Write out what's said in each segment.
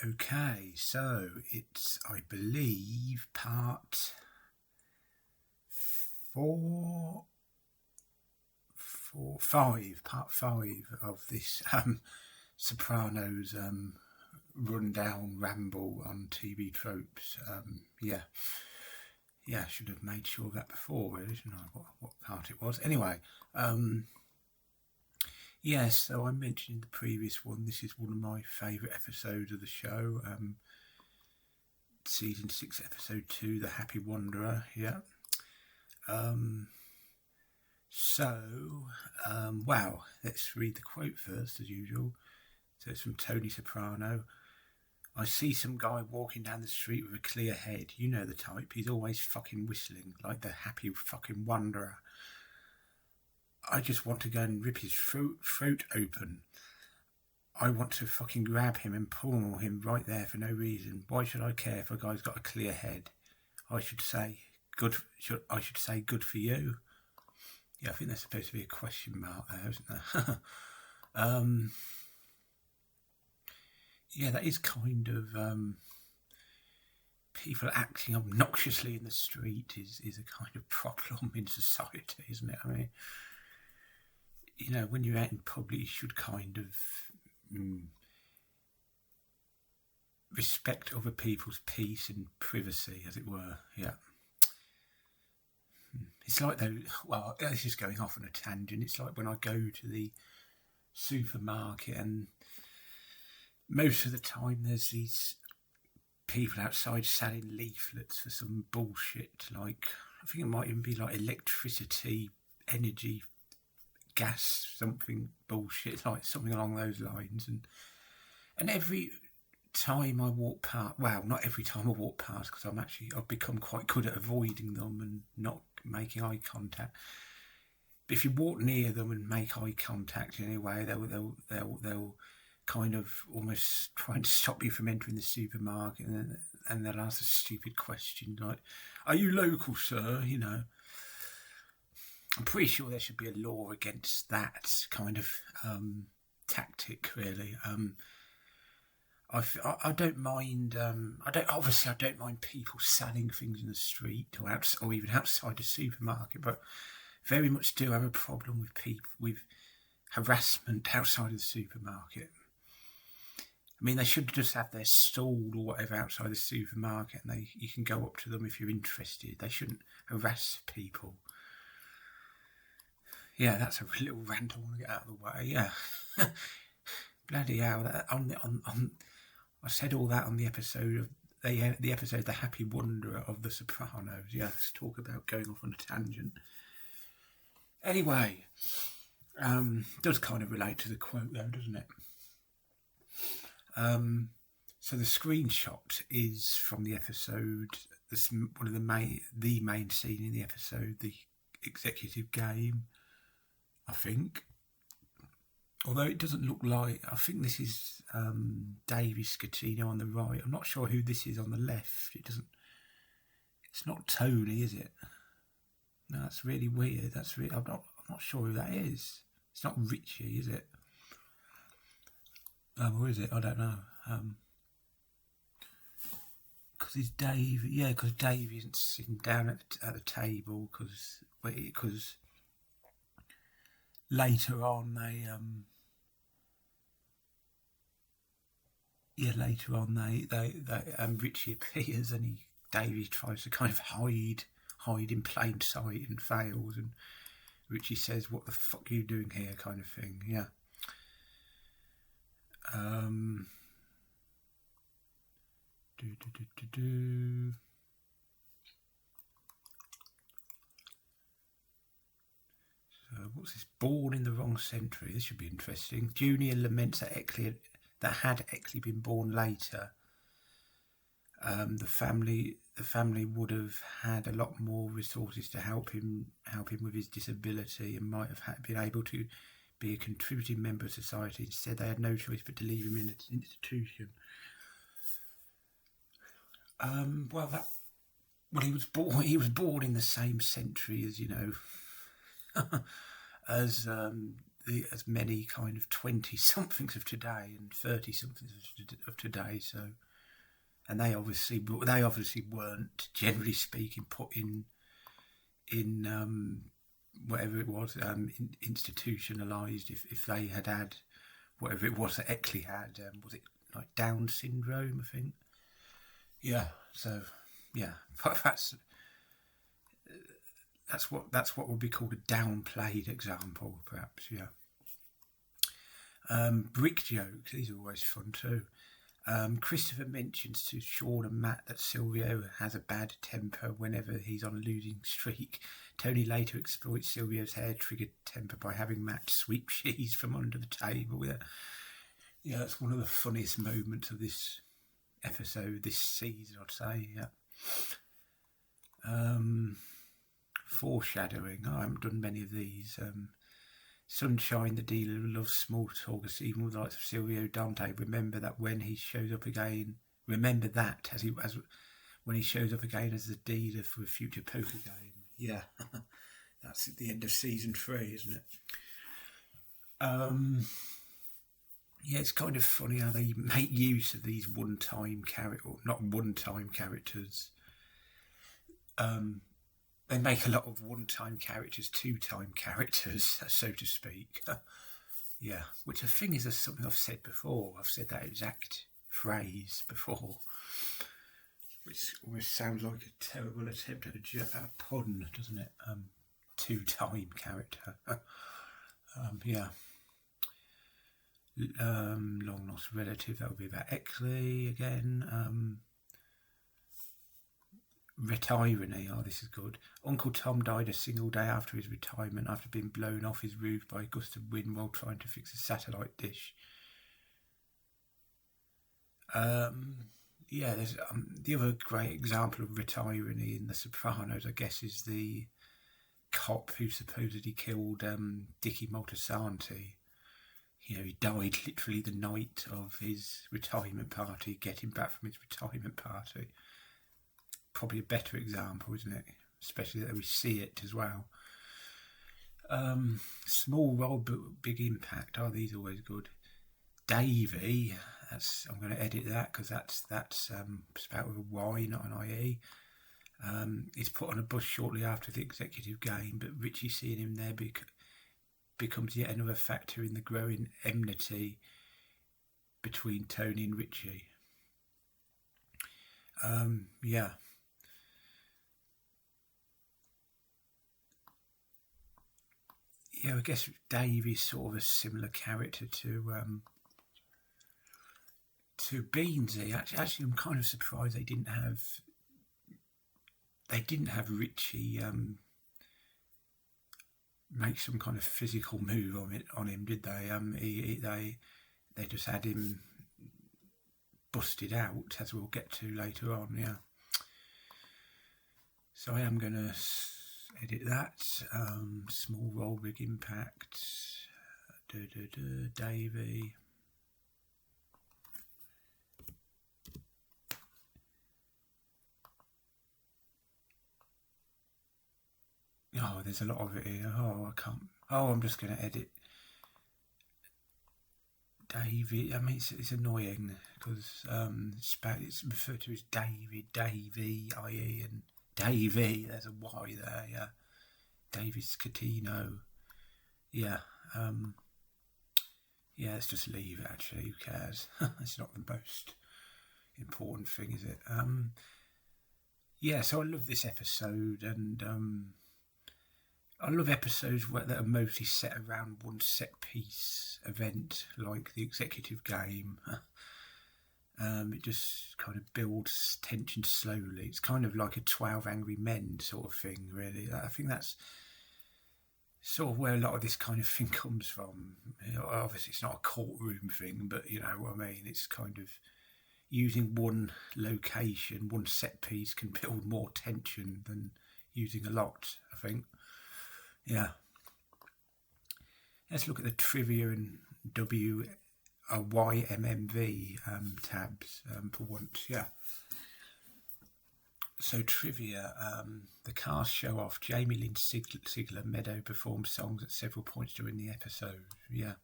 Okay, so it's, I believe, part five of this Sopranos rundown ramble on TV tropes. I should have made sure of that before, really, shouldn't I? What part it was. Anyway, so I mentioned in the previous one, this is one of my favourite episodes of the show. Season 6, episode 2, The Happy Wanderer. Wow, let's read the quote first, as usual. So it's from Tony Soprano. I see some guy walking down the street with a clear head. You know the type. He's always fucking whistling, like the happy fucking wanderer. I just want to go and rip his throat open. I want to fucking grab him and pummel him right there for no reason. Why should I care if a guy's got a clear head? I should say good for you. Yeah, I think there's supposed to be a question mark there, isn't there? That is kind of people acting obnoxiously in the street is a kind of problem in society, isn't it? I mean, when you're out in public, you should kind of respect other people's peace and privacy, as it were. Yeah. It's like though. Well, this is going off on a tangent. It's like when I go to the supermarket, and most of the time there's these people outside selling leaflets for some bullshit. Like, I think it might even be like electricity, energy, gas, something bullshit, like something along those lines. And every time I walk past, well, not every time I walk past, because I've become quite good at avoiding them and not making eye contact. But if you walk near them and make eye contact anyway, they'll kind of almost trying to stop you from entering the supermarket, and they'll ask a stupid question like, "Are you local, sir?" I'm pretty sure there should be a law against that kind of tactic, really. I don't mind. I don't mind people selling things in the street or even outside the supermarket, but very much do have a problem with people with harassment outside of the supermarket. I mean, they should just have their stall or whatever outside the supermarket, and you can go up to them if you're interested. They shouldn't harass people. Yeah, that's a little rant I want to get out of the way. Yeah, bloody hell! I said all that on the episode of the episode The Happy Wanderer of The Sopranos. Yeah, let's talk about going off on a tangent. Anyway, does kind of relate to the quote though, doesn't it? So the screenshot is from the episode. This one of the main scene in the episode, the executive game, I think. Although it doesn't look like, I think this is Davy Scatino on the right. I'm not sure who this is on the left. It's not Tony, is it? No, that's really weird. I'm not sure who that is. It's not Richie, is it? Or is it? I don't know. Because it's Dave. Yeah, because Dave isn't sitting down at the table. Because later on they Richie appears, and Davey tries to kind of hide in plain sight and fails, and Richie says, "What the fuck are you doing here?" kind of thing. Yeah. So what's this? Born in the wrong century. This should be interesting. Junior laments that had Eckley been born later, the family would have had a lot more resources to help him with his disability, and might have been able to be a contributing member of society. Instead, they had no choice but to leave him in an institution. He was born in the same century as as as many kind of 20-somethings of today and 30-somethings of today. So, and they obviously weren't, generally speaking, put in whatever it was, institutionalised. If they had whatever it was that Eckley had, was it like Down syndrome, I think? Yeah. So, yeah, but that's what would be called a downplayed example, perhaps. Yeah. Brick jokes, these are always fun too. Christopher mentions to Sean and Matt that Silvio has a bad temper whenever he's on a losing streak. Tony later exploits Silvio's hair-triggered temper by having Matt sweep cheese from under the table. Yeah, that's one of the funniest moments of this episode, this season, I'd say. Yeah. Foreshadowing. I haven't done many of these. Sunshine, the dealer who loves small talk, even with the likes of Silvio Dante. Remember that when he shows up again. Remember that when he shows up again as the dealer for a future poker game. Yeah, that's at the end of season 3, isn't it? Yeah, it's kind of funny how they make use of these one-time characters. They make a lot of one-time characters two-time characters, so to speak. Yeah, which I think is something I've said before. I've said that exact phrase before, which almost sounds like a terrible attempt at a pun, doesn't it? Two-time character. Yeah. Long lost relative, that would be about Eckley again. Retirony, oh, this is good. Uncle Tom died a single day after his retirement after being blown off his roof by a gust of wind while trying to fix a satellite dish. Yeah, there's the other great example of retirony in The Sopranos, I guess, is the cop who supposedly killed Dickie Moltisanti. You know, he died literally the night of his retirement party, getting back from his retirement party. Probably a better example, isn't it? Especially that we see it as well. Small role but big impact. Oh, these are always good. Davey, I'm going to edit that because that's spelled with a Y, not an IE. He's put on a bus shortly after the executive game, but Richie seeing him there becomes yet another factor in the growing enmity between Tony and Richie. Yeah. Yeah, I guess Dave is sort of a similar character to Beansy. Actually, I'm kind of surprised they didn't have Richie make some kind of physical move on him, did they? They just had him busted out, as we'll get to later on. Yeah. So I am going to edit that. Small role, big impact. Davey. Oh, there's a lot of it here. Oh, I can't. Oh, I'm just going to edit David. I mean, it's annoying because it's referred to as David, Davey, IE, and Davey. There's a Y there. Yeah, David Scatino. Yeah. Yeah. Let's just leave it. Actually, who cares? It's not the most important thing, is it? Yeah. So I love this episode, and I love episodes that are mostly set around one set-piece event, like the executive game. It just kind of builds tension slowly. It's kind of like a 12 Angry Men sort of thing, really. I think that's sort of where a lot of this kind of thing comes from. You know, obviously, it's not a courtroom thing, but you know what I mean. It's kind of using one location, one set-piece can build more tension than using a lot, I think. Yeah. Let's look at the trivia and YMMV tabs for once. Yeah. So trivia, the cast show off. Jamie Lynn Sigler Meadow performed songs at several points during the episode. Yeah.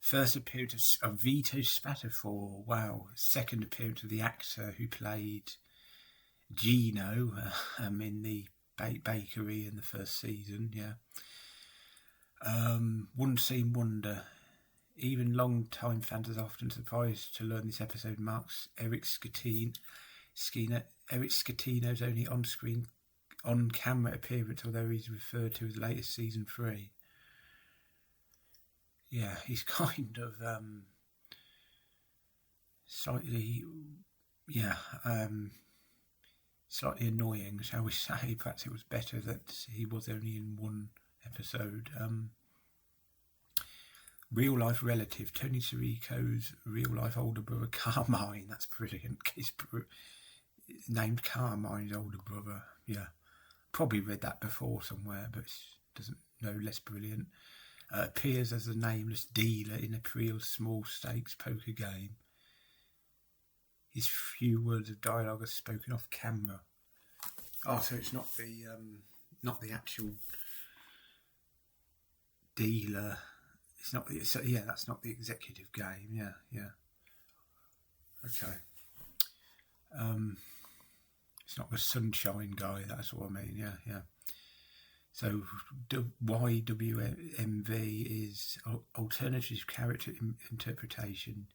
First appearance of Vito Spatafore. Wow. Second appearance of the actor who played Gino in the bakery in the first season. Yeah. One scene wonder. Even long-time fans are often surprised to learn this episode marks Eric Scatino's only on-camera appearance, although he's referred to as latest season 3. Yeah, he's kind of slightly annoying, shall we say. Perhaps it was better that he was only in one episode. Real life relative, Tony Sirico's real life older brother Carmine. That's brilliant. He's named Carmine's older brother. Yeah, probably read that before somewhere, but doesn't know less brilliant. Appears as a nameless dealer in a Creel's small stakes poker game. His few words of dialogue are spoken off camera. Oh, so it's not the actual dealer. It's not. That's not the executive game. Yeah. Okay. It's not the sunshine guy. That's what I mean. Yeah. So YWMV is alternative character interpretation.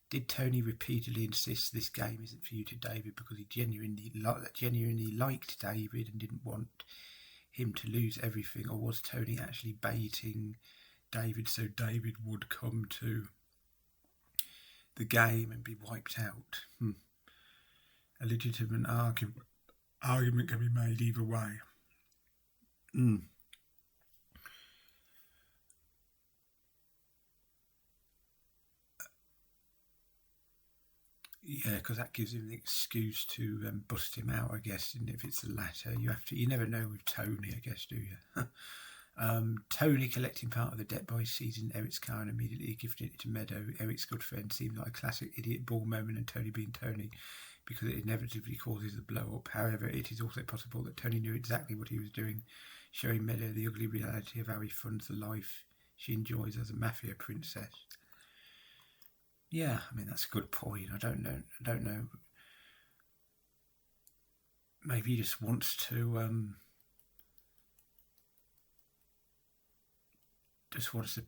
Did Tony repeatedly insist this game isn't for you to David because he genuinely liked David and didn't want him to lose everything, or was Tony actually baiting David so David would come to the game and be wiped out? A legitimate argument can be made either way. Yeah, because that gives him the excuse to bust him out, I guess. And if it's the latter, you never know with Tony, I guess, do you? Tony collecting part of the debt by seizing Eric's car and immediately gifting it to Meadow. Eric's good friend seemed like a classic idiot ball moment, and Tony being Tony, because it inevitably causes a blow up. However, it is also possible that Tony knew exactly what he was doing, showing Meadow the ugly reality of how he funds the life she enjoys as a mafia princess. Yeah, I mean, that's a good point. I don't know. Maybe he just wants to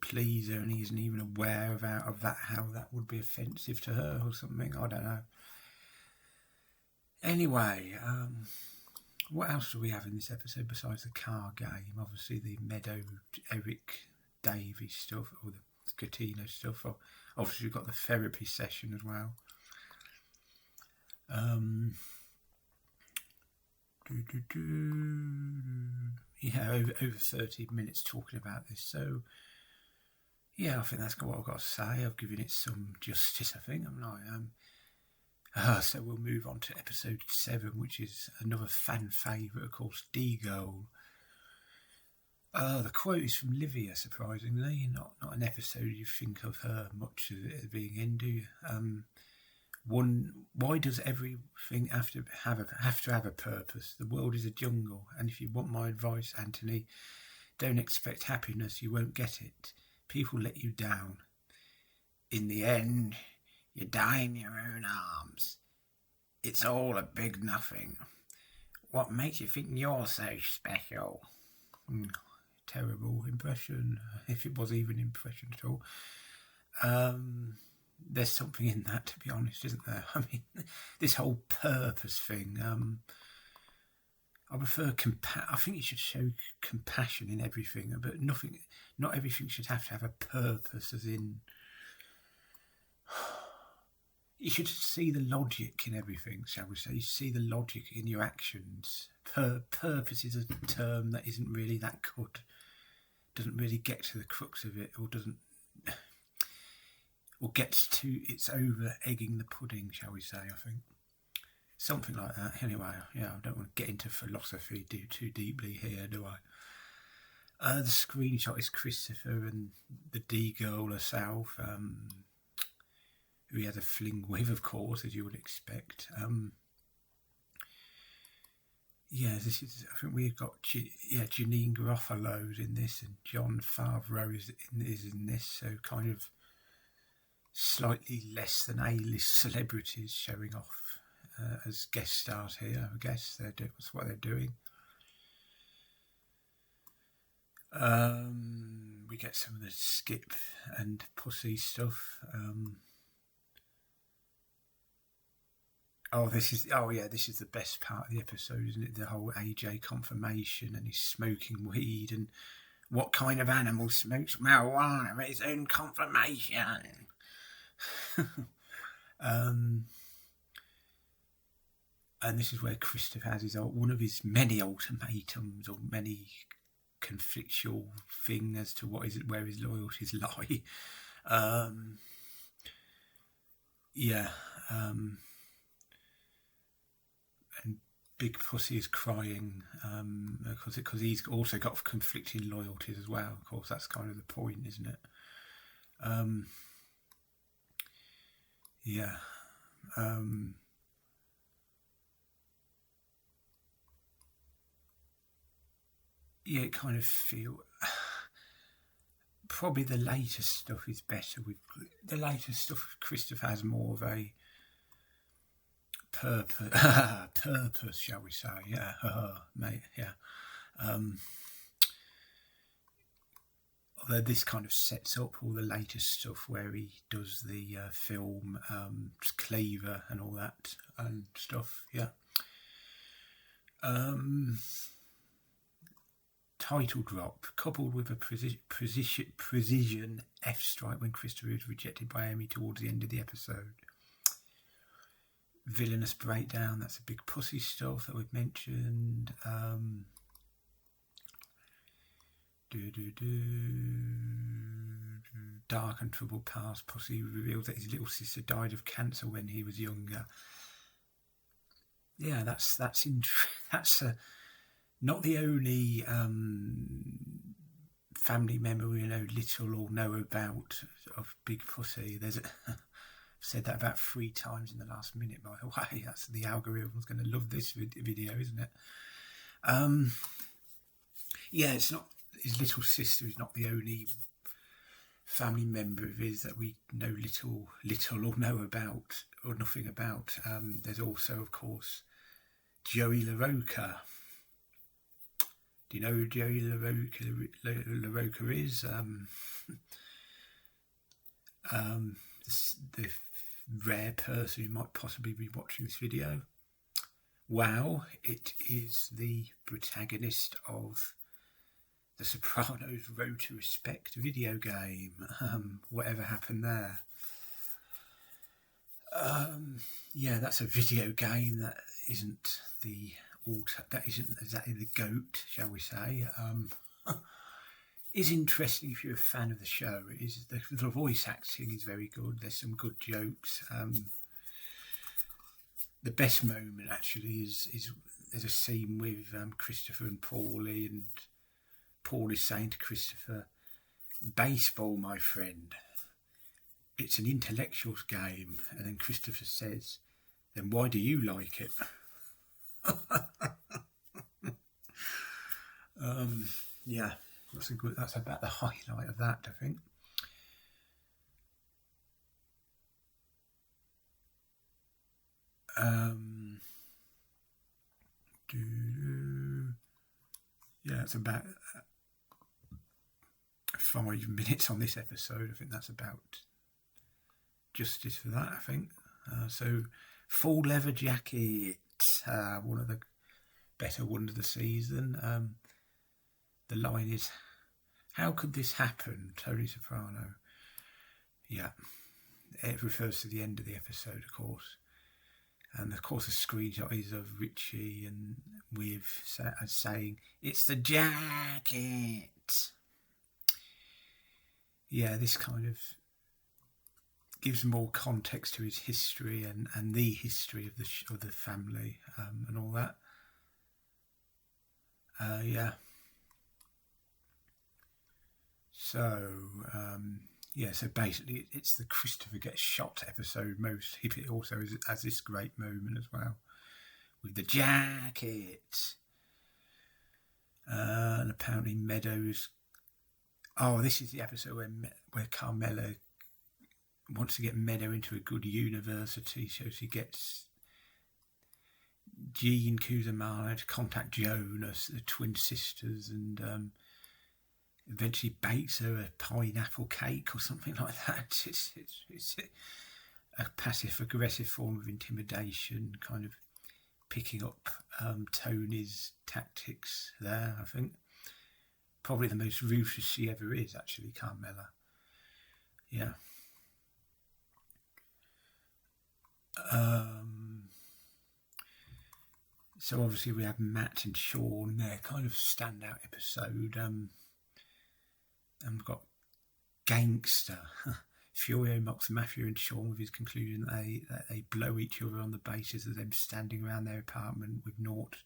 please her, and he isn't even aware of how that would be offensive to her or something. I don't know. Anyway, what else do we have in this episode besides the car game? Obviously the Meadow, Eric, Davey stuff, or the Scatino stuff. Obviously we've got the therapy session as well. Yeah, over 30 minutes talking about this. So, yeah, I think that's what I've got to say. I've given it some justice, I think. So we'll move on to episode 7, which is another fan favourite, of course, D-Goal. The quote is from Livia, surprisingly. Not an episode you think of her much as being in, do you? Why does everything have to have a purpose? The world is a jungle, and if you want my advice, Anthony, don't expect happiness. You won't get it. People let you down. In the end, you die in your own arms. It's all a big nothing. What makes you think you're so special? Terrible impression, if it was even an impression at all. There's something in that, to be honest, isn't there? I mean, this whole purpose thing. I prefer I think you should show compassion in everything, but not everything should have to have a purpose, as in you should see the logic in everything, shall we say. You see the logic in your actions. Purpose is a term that isn't really that good. Doesn't really get to the crux of it, or gets to, it's over egging the pudding, shall we say, I think. Something like that. Anyway, yeah, I don't want to get into philosophy too deeply here, do I? The screenshot is Christopher and the D-Girl herself, who he had a fling with, of course, as you would expect. yeah, this is. I think we've got Janine Garofalo's in this, and John Favreau is in this. So kind of slightly less than A-list celebrities showing off as guest stars here. I guess that's what they're doing. We get some of the Skip and Pussy stuff. This is the best part of the episode, isn't it? The whole AJ confirmation, and he's smoking weed, and what kind of animal smokes marijuana at his own confirmation? And this is where Christopher has one of his many ultimatums, or many conflictual thing as to where his loyalties lie. And Big Pussy is crying because he's also got conflicting loyalties as well. Of course, that's kind of the point, isn't it? It kind of feel probably the later stuff is better. With the later stuff, Christopher has more of a purpose, shall we say? Yeah, mate. Yeah. Although this kind of sets up all the later stuff where he does the film Cleaver and all that stuff. Yeah. Title drop coupled with a precision F strike when Christopher is rejected by Amy towards the end of the episode. Villainous breakdown, that's a Big Pussy stuff that we've mentioned. Dark and troubled past. Pussy reveals that his little sister died of cancer when he was younger. Yeah, that's not the only family member we know little or know about of Big Pussy. I've said that about 3 times in the last minute, by the way. That's the algorithm's going to love this video, isn't it? It's not his little sister is not the only family member of his that we know little or know about or nothing about. There's also, of course, Joey LaRocca. Do you know who Joey LaRocca is? The rare person who might possibly be watching this video. Wow, it is the protagonist of the Sopranos Road to Respect video game. Whatever happened there? That's a video game that isn't exactly the GOAT, shall we say. Is interesting if you're a fan of the show. It is the voice acting is very good. There's some good jokes. The best moment actually is there's a scene with Christopher and Paulie, and Paul is saying to Christopher, "Baseball, my friend, it's an intellectuals game." And then Christopher says, "Then why do you like it?" That's about the highlight of that, I think. It's about 5 minutes on this episode. I think that's about justice for that, I think. So, full leather jacket, one of the better ones of the season. The line is, "How could this happen, Tony Soprano?" Yeah, it refers to the end of the episode, of course. And of course, the screenshot is of Richie and with saying, "It's the jacket." Yeah, this kind of gives more context to his history and the history of the family and all that. So basically it's the Christopher gets shot episode most. It also has this great moment as well with the jacket. And apparently Meadows... Oh, this is the episode where Carmela wants to get Meadow into a good university, so she gets Jean Cusamana to contact Jonas, the twin sisters, and eventually bakes her a pineapple cake or something like that. It's a passive-aggressive form of intimidation, kind of picking up Tony's tactics there, I think. Probably the most ruthless she ever is, actually, Carmela. Yeah. So obviously we have Matt and Sean, their kind of standout episode. And we've got Gangster. Furio mocks Mafia and Sean with his conclusion that they blow each other on the basis of them standing around their apartment with naught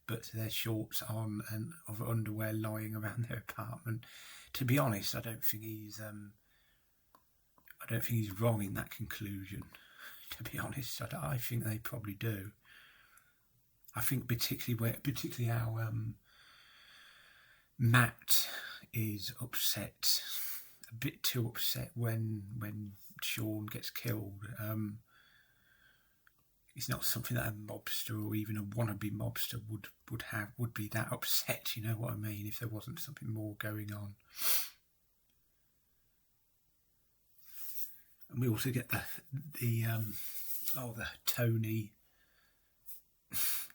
but their shorts on and of underwear lying around their apartment. To be honest, I don't think he's wrong in that conclusion. To be honest, I think they probably do. I think particularly how Matt is upset, a bit too upset when Sean gets killed. It's not something that a mobster or even a wannabe mobster would be that upset. You know what I mean? If there wasn't something more going on. And we also get the Tony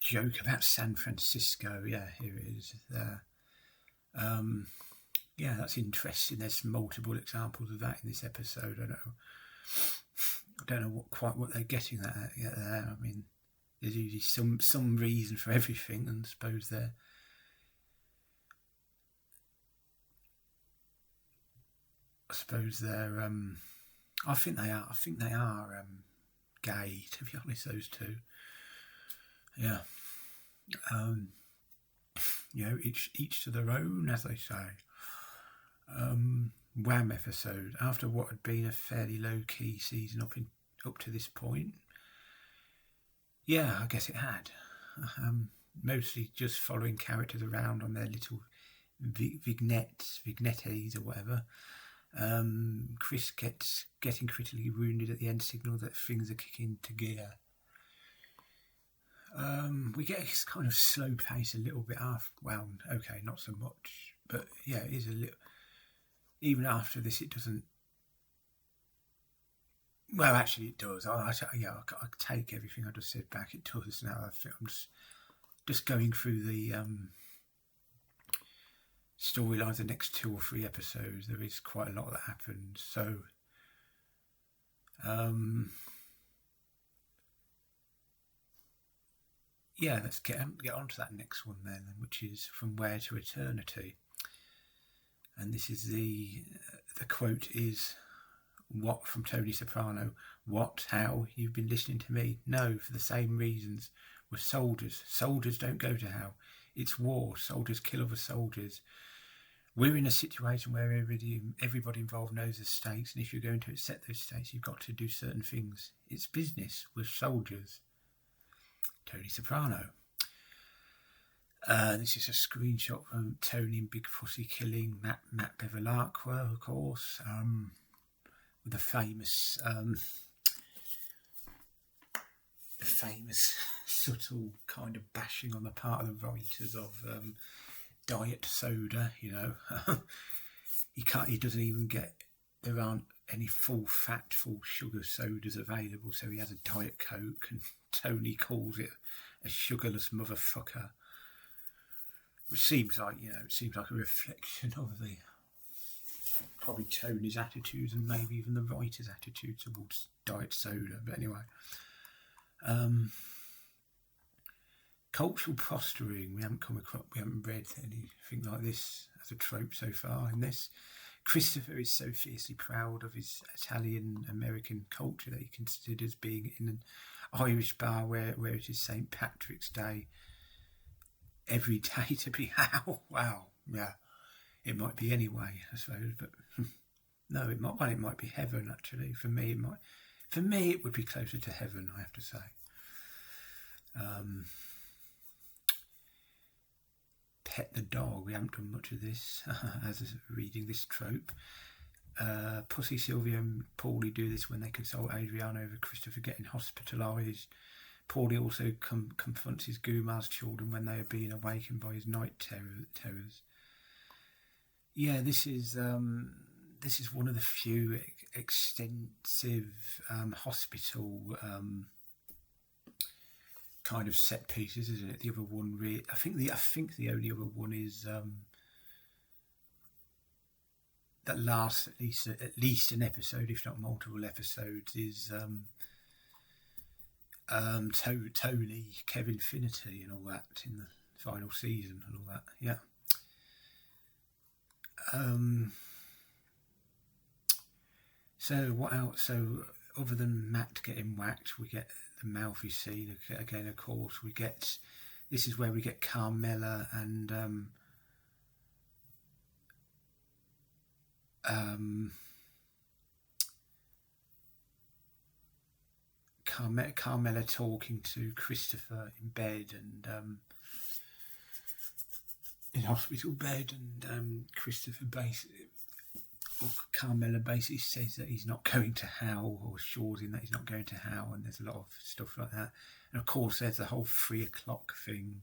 joke about San Francisco. Yeah, here it is. Yeah, that's interesting. There's multiple examples of that in this episode. I don't know what they're getting at there. I mean, there's usually some reason for everything, and I suppose they're. I think they are gay. To be honest, those two. Yeah. Each to their own, as they say. Wham episode, after what had been a fairly low-key season up to this point. Yeah, I guess it had. Mostly just following characters around on their little vignettes or whatever. Chris getting critically wounded at the end signal that things are kicking into gear. We get this kind of slow pace a little bit after. Well, okay, not so much, but yeah, it is a little. Even after this, it doesn't. Well, actually, it does. I take everything I just said back. It does now. I think I'm just going through the storylines. The next 2 or 3 episodes, there is quite a lot that happens. So, yeah, let's get on to that next one then, which is From Where to Eternity. And this is the quote is, what, from Tony Soprano? What? How? You've been listening to me? No, for the same reasons. We're soldiers. Soldiers don't go to hell. It's war. Soldiers kill other soldiers. We're in a situation where everybody involved knows the stakes, and if you're going to accept those stakes, you've got to do certain things. It's business. We're soldiers. Tony Soprano. This is a screenshot from Tony and Big Pussy killing Matt Bevilacqua, of course, with the famous subtle kind of bashing on the part of the writers of diet soda. You know, he doesn't even get. There aren't any full fat, full sugar sodas available, so he has a Diet Coke, and Tony calls it a sugarless motherfucker. Which seems like a reflection of probably Tony's attitudes and maybe even the writer's attitude towards diet soda. But anyway, cultural posturing. We haven't read anything like this as a trope so far in this. Christopher is so fiercely proud of his Italian-American culture that he considers being in an Irish bar where it is St. Patrick's Day every day to be how. Wow, yeah. It might be anyway, I suppose, but no, it might be heaven actually. For me it would be closer to heaven, I have to say. pet the dog. We haven't done much of this as reading this trope. Pussy, Sylvia and Paulie do this when they consult Adriana over Christopher getting hospitalised. Paulie also confronts his Gumar's children when they are being awakened by his night terrors. Yeah, this is one of the few extensive hospital kind of set pieces, isn't it? The other one, I think the only other one is that lasts at least an episode, if not multiple episodes, is Tony, Kevin Finnerty and all that in the final season and all that. Yeah. So what else? So other than Matt getting whacked, we get the Malfi scene again. Of course, this is where we get Carmela and Carmela talking to Christopher in bed and in hospital bed, and Christopher Carmela basically says that he's not going to hell, or assures him that he's not going to hell, and there's a lot of stuff like that. And of course there's the whole 3 o'clock thing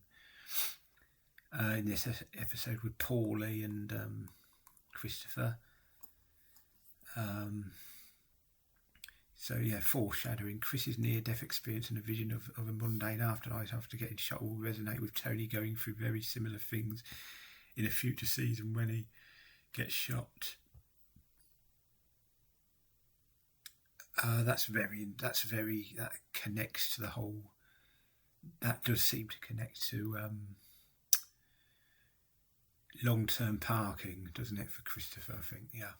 in this episode with Paulie and Christopher. So yeah, foreshadowing. Chris's near-death experience and a vision of a mundane afterlife after getting shot will resonate with Tony going through very similar things in a future season when he gets shot. That connects to the whole. That does seem to connect to long-term parking, doesn't it, for Christopher? I think, yeah.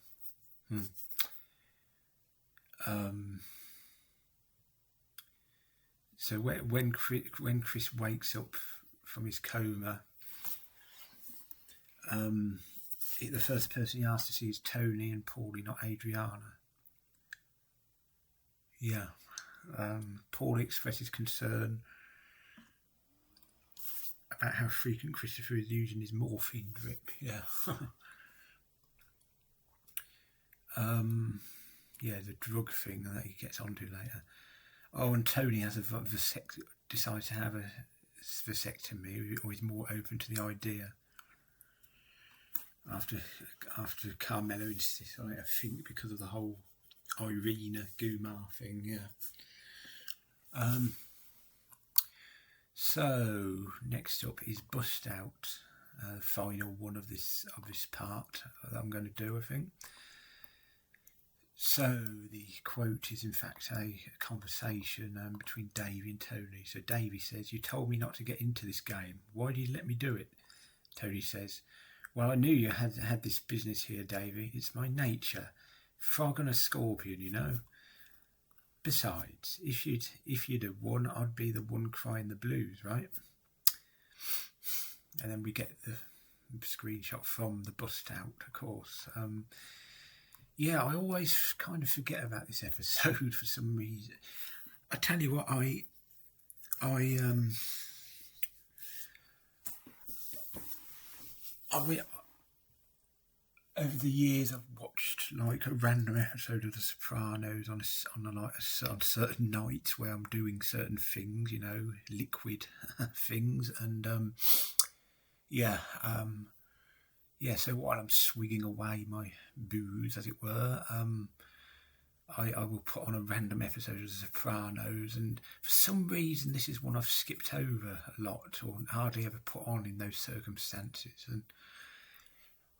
So when Chris wakes up from his coma, the first person he asks to see is Tony and Paulie, not Adriana. Yeah. Paulie expresses concern about how frequent Christopher is using his morphine drip. Yeah. Yeah, the drug thing that he gets onto later. Oh, and Tony has decides to have a vasectomy, or is more open to the idea after Carmelo insists on it. I think because of the whole Irina Gumar thing. Yeah. So next up is Bust Out, final one of this part that I'm going to do, I think. So the quote is in fact a conversation between Davey and Tony. So Davey says, "You told me not to get into this game. Why did you let me do it?" Tony says, "Well, I knew you had this business here, Davey. It's my nature. Frog and a scorpion, you know. Besides, if you'd have won, I'd be the one crying the blues, right?" And then we get the screenshot from the Bust Out, of course. Yeah, I always kind of forget about this episode for some reason. I tell you what, I over the years I've watched like a random episode of The Sopranos on certain nights where I'm doing certain things, you know, liquid things, and so while I'm swigging away my booze, as it were, I will put on a random episode of The Sopranos, and for some reason this is one I've skipped over a lot, or hardly ever put on in those circumstances, and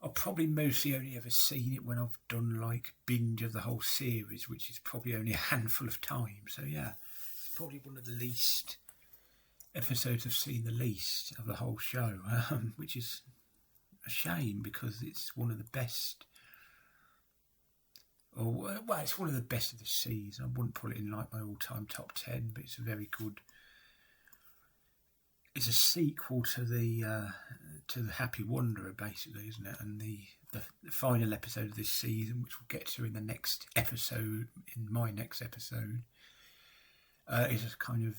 I've probably mostly only ever seen it when I've done like binge of the whole series, which is probably only a handful of times. So yeah, it's probably one of the least episodes I've seen the least of the whole show, which is a shame because it's one of the best. Well, it's one of the best of the season. I wouldn't put it in like my all-time top 10, but it's a very good. It's a sequel to the Happy Wanderer, basically, isn't it? And the final episode of this season, which we'll get to in the next episode, in my next episode, is a kind of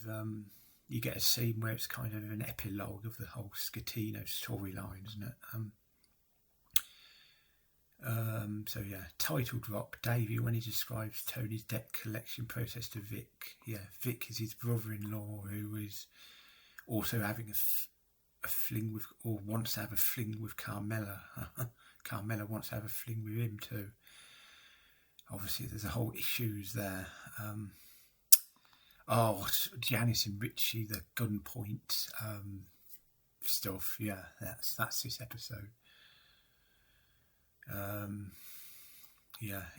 you get a scene where it's kind of an epilogue of the whole Scatino storyline, isn't it? So yeah, title drop. Davey, when he describes Tony's debt collection process to Vic. Yeah, Vic is his brother-in-law who is also having a fling with, or wants to have a fling with Carmela. Carmela wants to have a fling with him too. Obviously, there's a whole issues there. Janice and Richie, the gunpoint stuff. Yeah, that's this episode.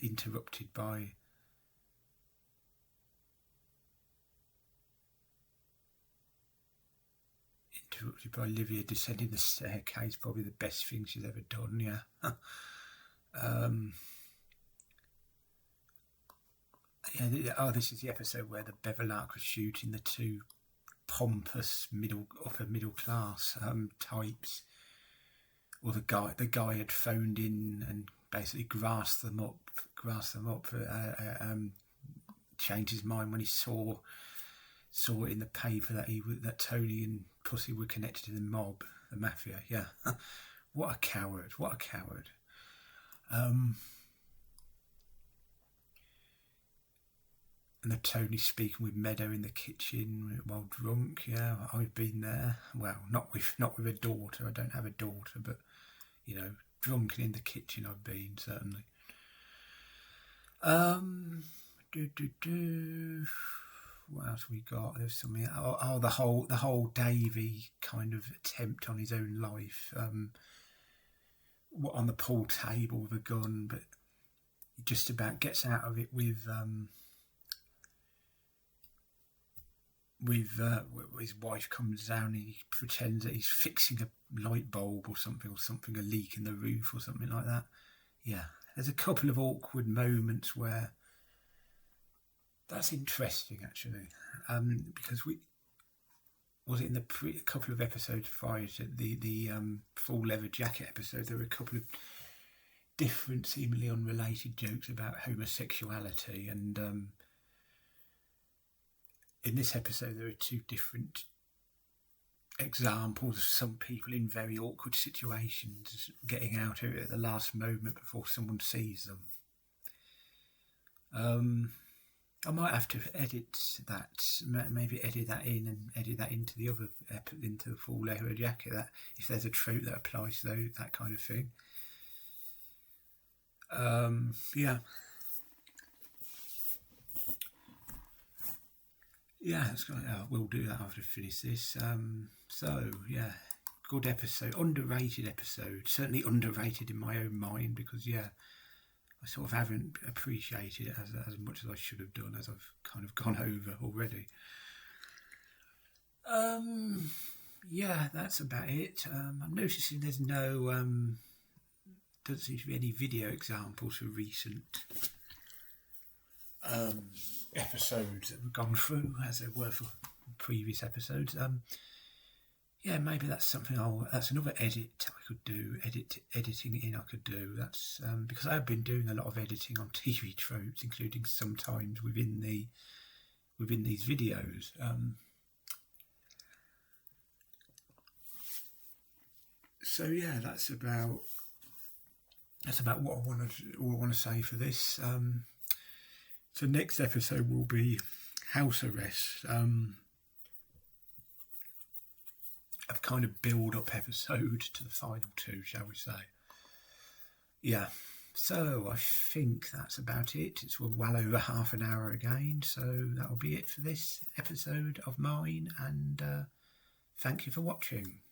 Interrupted by Olivia descending the staircase. Probably the best thing she's ever done. Yeah. This is the episode where the Beverlark was shooting the two pompous upper middle class types. Or the guy had phoned in and basically grassed them up. Changed his mind when he saw it in the paper that Tony and Pussy were connected to the mob, the mafia. Yeah, what a coward! And the Tony speaking with Meadow in the kitchen while drunk. Yeah, I've been there. Well, not with a daughter. I don't have a daughter, but drunken in the kitchen I've been, certainly. What else we got? There's something. The whole Davey kind of attempt on his own life. On the pool table with a gun, but he just about gets out of it with his wife comes down and he pretends that he's fixing a light bulb or something, a leak in the roof or something like that. Yeah, there's a couple of awkward moments where that's interesting, actually, because was it in a couple of episodes prior to the full leather jacket episode, there were a couple of different, seemingly unrelated jokes about homosexuality, and in this episode there are two different examples of some people in very awkward situations getting out of it at the last moment before someone sees them. I might have to edit that, maybe edit that in and edit that into the other into the full leather jacket. That if there's a trope that applies to that kind of thing. That's great. We'll do that after I finish this. Good episode, underrated episode. Certainly underrated in my own mind because I sort of haven't appreciated it as much as I should have done, as I've kind of gone over already. That's about it. I'm noticing there's doesn't seem to be any video examples for recent episodes that we've gone through as there were for previous episodes. Maybe that's something that's another edit I could do, editing in I could do. That's because I have been doing a lot of editing on TV tropes, including sometimes within these videos. That's about what I want to say for this. So next episode will be House Arrest. A kind of build-up episode to the final two, shall we say. Yeah, so I think that's about it. It's well over half an hour again, so that'll be it for this episode of mine, and thank you for watching.